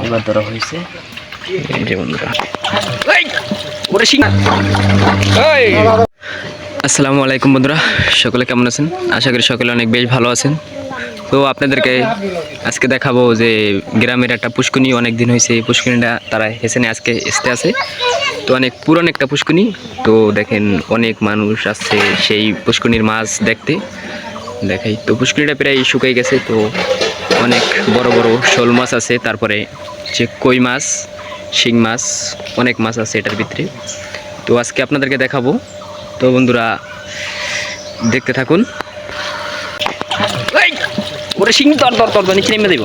এবার ধরা হয়েছে আসসালামু আলাইকুম বন্ধুরা, সকলে কেমন আছেন? আশা করি সকলে অনেক বেশ ভালো আছেন। তো আপনাদেরকে আজকে দেখাবো যে গ্রামের একটা পুষ্করণী, অনেক দিন হয়েছে এই পুষ্করণীটা তারা হেসেনে আজকে এসতে আছে। তো অনেক পুরান একটা পুষ্করণী। তো দেখেন অনেক মানুষ আসছে সেই পুষ্করণীর মাছ দেখতে। দেখাই তো পুষ্করণীটা প্রায় শুকিয়ে গেছে। তো অনেক বড় বড় শোল মাছ আছে, তারপরে যে কই মাছ, শিং মাছ, অনেক মাছ আছে এটার ভিতরে। তো আজকে আপনাদেরকে দেখাবো। তো বন্ধুরা দেখতে থাকুন। ওরে শিং তর তর তর নিচে নেমে দেব।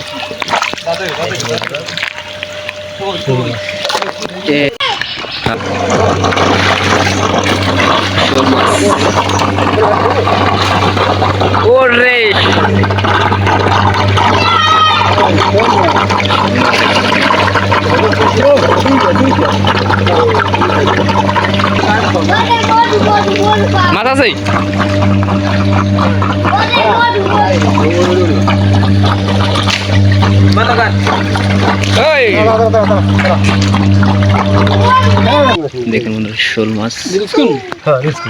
ওরে মাছ আছে। দেখুন বন্ধুরা শোল মাছ,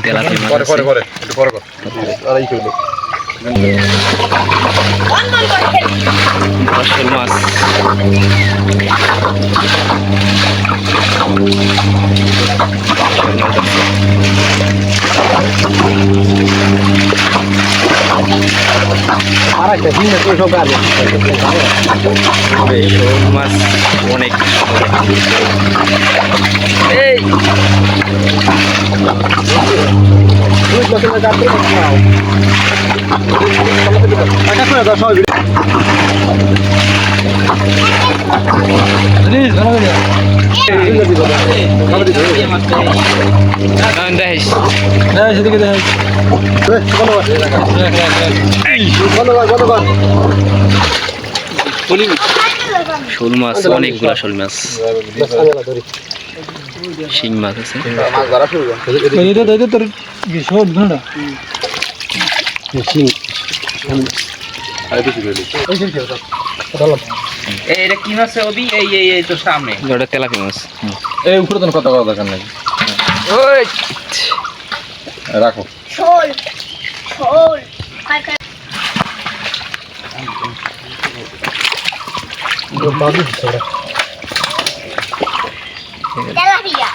তেলাপিয়া মাছ, শোল মাছ, শোল মাছ অনেক। এই শোল মাছ, অনেকগুলা শোল মাছ, শিং মাছ আছে। এটা কি মাছ ওবি? এই তো সামনে ওটা তেলাপিয়া মাছ। এই উপরে তো কথা কথা দরকার নাই, ওই রাখো। শোল শোল তেলাপিয়া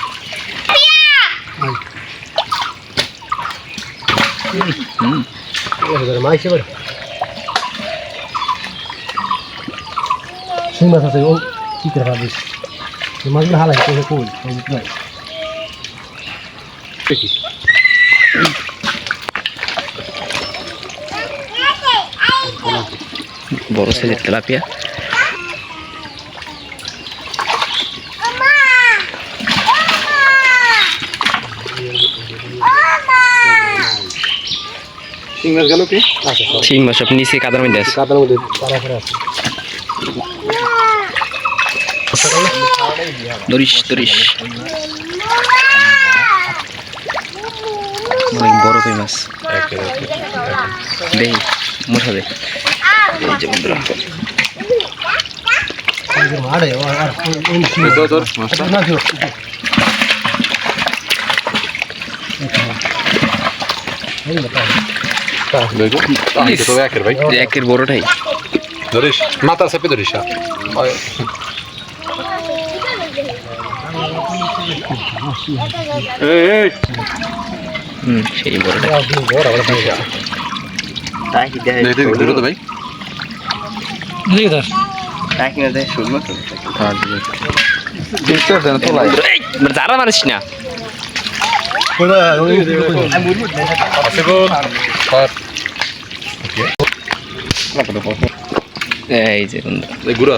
শিং মাছ আছে। ও কি করে পাবিস? মাছগুলো হালাই কই বড় সাইজের তেলাপিয়া। শিং মাছ গেল কি? শিং মাছ সব নিচে কাদার মধ্যে আছে। কাদার মধ্যে পাড়া করে আছে। দরিশ দরিশ অনেক বড় কই মাছ। দেই মোটা দে। এই যে বন্ধুরা মারে আর তোর মাছটা না দিও। একের ভাই, একের বড়টাই। ধরিস মাথা চেপে ধরিস। সেই বড়টা। তো ভাই যারা মারিস না। এই যে গুড়া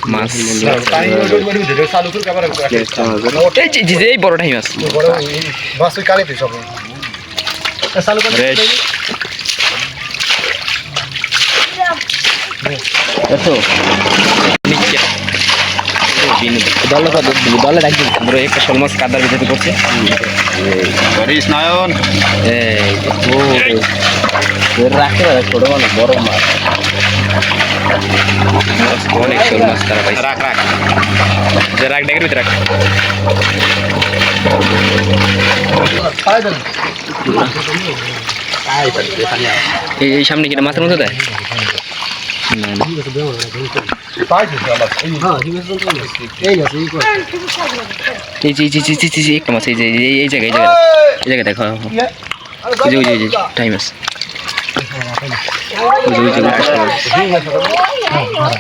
মাছ, এই বড়টাই মাছ। দলে রাখবেন বড় একটা শোল মাছ কাদার ভিতরে পড়ছে ধরিস নয়ন এই ও রাখতে পারে ছোট মানে বড় মাছ অনেক শোল মাছ তারা পাইছে রাখ রাখ যে রাখ ডেকের ভিতরে রাখ এই সামনে কিনা মাছের মতো দেয় না না এই যে একটা মাছ এই জায়গায় দেখো ওই যে টাইম আছে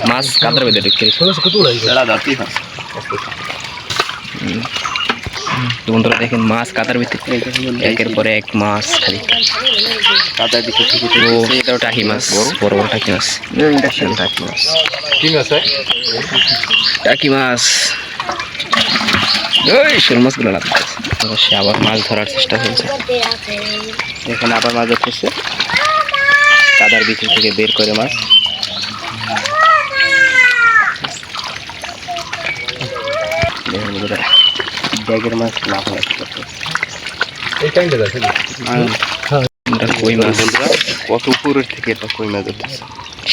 মাছ কাদার ভিতরে ঢুকে বন্ধুরা দেখেন মাছ কাদার ভিতরে একের পরে এক মাছ খালি কাদার ভিতরে এটাও টাকি মাছ বড় বড় টাকি মাছ টাকি মাছ ওই শোল মাছগুলো লাগতেছে সে আবার মাছ ধরার চেষ্টা করছে এখানে আবার মাছ ধরতেছে কাদার ভিতর থেকে বের করে মাছ ব্যাগের মাছ লাভ কই মাছ কত উপরের থেকে এটা কই মাছ ধরতেছে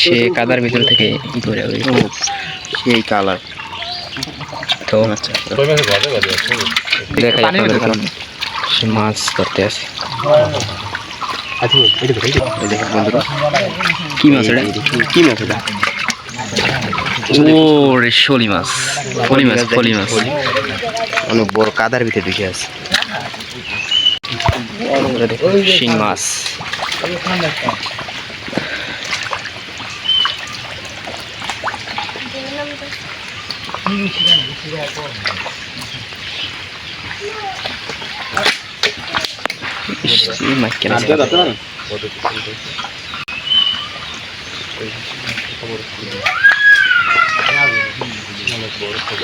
সে কাদার ভিতর থেকে ধরে সেই কালার তো দেখা যাচ্ছে সে মাছ ধরতে আছে দেখেন বন্ধুরা কি মাছ এটা কি মাছ এটা ও রে শোলি মাছ ফলি মাছ অনেক বড় কাদার ভিতরে ঢুকে আছে শিং মাছ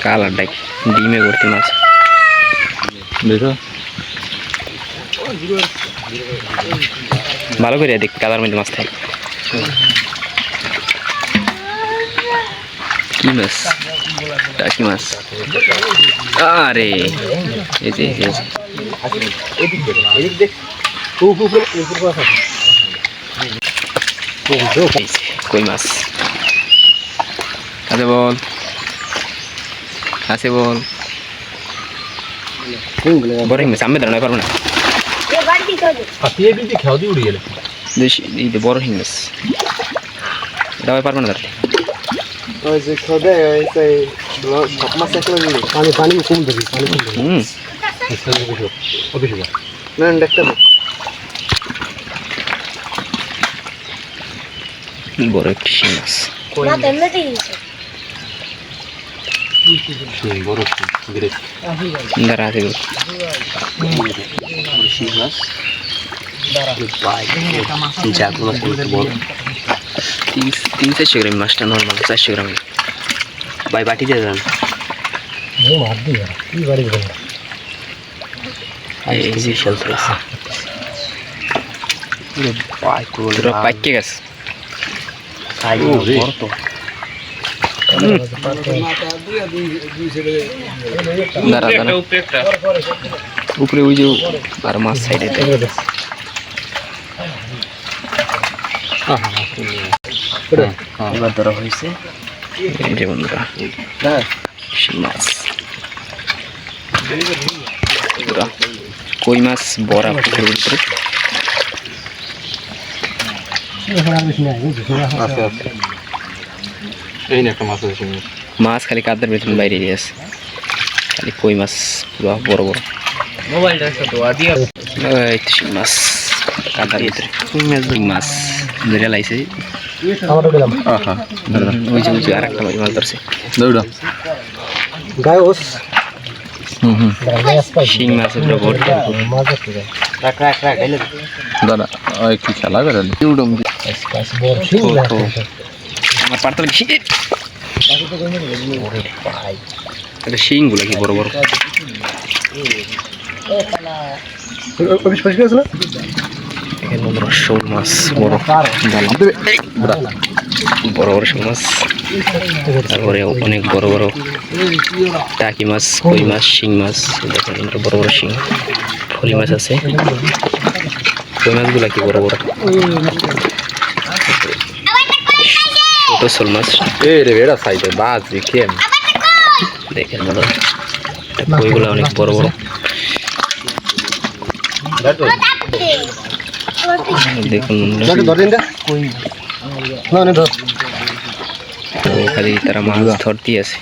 কালার ডাক ডিমে ভর্তি মাছ দেখো ভালো করে দেখ কাদার মধ্যে মাছ থাকে কি মাছ টাকি মাছ আরে এই যে কই মাছ আছে বল আছে বল বড় মাছ আমি দাঁড়াতে পারবো না বড় হিং মাছ দাঁড়াতে পারবো না দাঁড়াতে পানি কম দেবি পানি বড় একটি শিং মাছ দাঁড়া আছে তিন 400 গ্রাম মাছটা নর্মাল 400 গ্রাম ভাই বাটি দিয়ে যান পাইকে গেছে দাঁড়া উপরে ওই যে আর মাছ সাইডে এবার ধরা হয়েছে এই যে বন্ধুরা শিং মাছ কই মাছ বড়া পুকুরের ভিতরে এই না একটা মাছ আছে মাছ খালি কাদার ভিতরে বাইরে দিয়ে আছে খালি কই মাছ পুরো বড় বড় মোবাইলটা তো আদি এই শিং মাছ কাদার ভিতরে শিং মাছ ধরে লাইছে ওই যে আরেকটা মাছ ধরছে দৌড়া গায়স শিং মাছের রোবট দাদা কি খেলা করেন আমার পারতাল শিং এটা শিংগুলো কি বড় বড় এখানে বন্ধুরা শোল মাছ বড় বড় বড় শোল মাছ, তারপরে অনেক বড় বড় টাকি মাছ, কই মাছ, শিং মাছ। দেখেন এখানে বড় বড় শিং, ফলি মাছ আছে। কই মাছগুলা কি বড় বড়, ছোট শোল মাছ। দেখেন বড়, কইগুলা অনেক বড় বড়। দেখুন তো খালি তারা মাছ ধরতেই আছে।